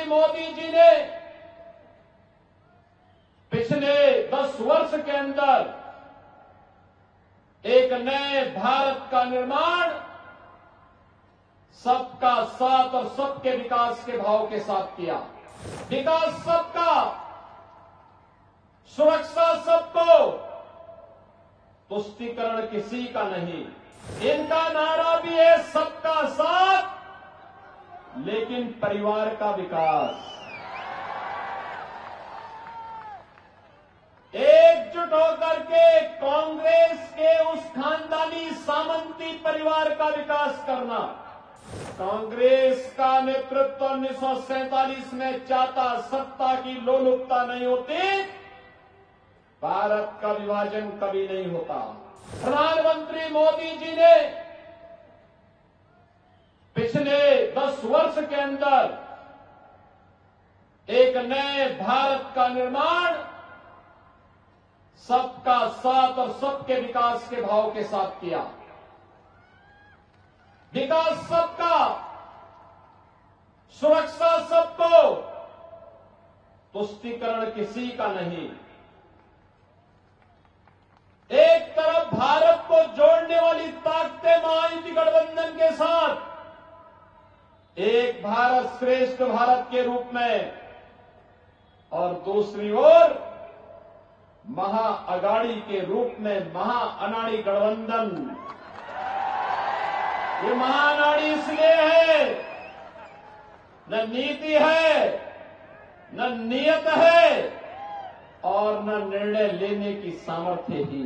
मोदी जी ने पिछले 10 वर्ष के अंदर एक नए भारत का निर्माण सबका साथ और सबके विकास के भाव के साथ किया। विकास सबका, सुरक्षा सबको, तुष्टीकरण किसी का नहीं। इनका नारा भी है सबका साथ लेकिन परिवार का विकास। एकजुट होकर के कांग्रेस के उस खानदानी सामंती परिवार का विकास करना। कांग्रेस का नेतृत्व 1947 में चाहता सत्ता की लोलुपता नहीं होती, भारत का विभाजन कभी नहीं होता। प्रधानमंत्री मोदी जी ने पिछले 10 वर्ष के अंदर एक नए भारत का निर्माण सबका साथ और सबके विकास के भाव के साथ किया। विकास सबका, सुरक्षा सबको, तुष्टीकरण किसी का नहीं। एक तरफ भारत को जोड़ने वाली ताकतें महायुति गठबंधन के साथ, एक भारत श्रेष्ठ भारत के रूप में, और दूसरी ओर महाअगाड़ी के रूप में महाअनाड़ी गठबंधन। ये महाअनाड़ी इसलिए है, न नीति है, न नियत है और न निर्णय लेने की सामर्थ्य ही।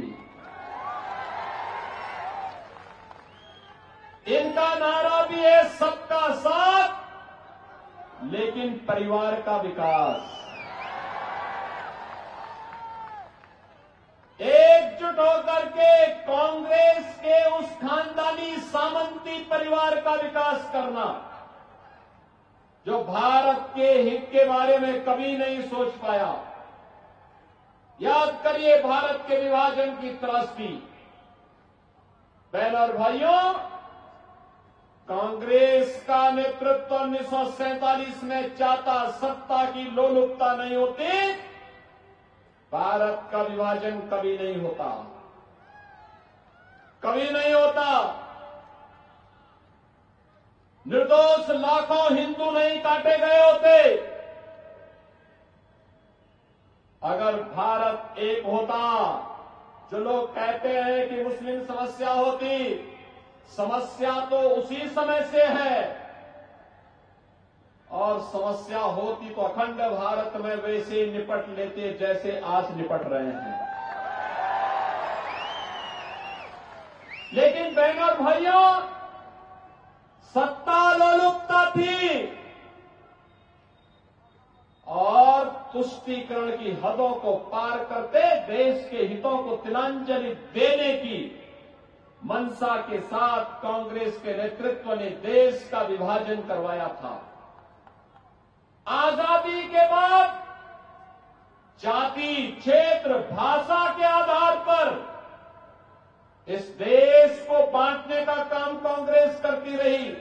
इनका नारा भी है सबका साथ लेकिन परिवार का विकास। एकजुट होकर के कांग्रेस के उस खानदानी सामंती परिवार का विकास करना जो भारत के हित के बारे में कभी नहीं सोच पाया। याद करिए भारत के विभाजन की त्रासदी। बहनों और भाइयों, कांग्रेस का नेतृत्व 1947 में चाहता सत्ता की लोलुपता नहीं होती, भारत का विभाजन कभी नहीं होता, कभी नहीं होता। निर्दोष लाखों हिंदू नहीं काटे गए होते। अगर भारत एक होता, जो लोग कहते हैं कि मुस्लिम समस्या होती, समस्या तो उसी समय से है, और समस्या होती तो अखंड भारत में वैसे निपट लेते जैसे आज निपट रहे हैं। लेकिन बहनों और भाइयों, सत्ता लोलुपता थी और तुष्टीकरण की हदों को पार करते देश के हितों को तिलांजलि देने की मंशा के साथ कांग्रेस के नेतृत्व ने देश का विभाजन करवाया था। आजादी के बाद जाति, क्षेत्र, भाषा के आधार पर इस देश को बांटने का काम कांग्रेस करती रही।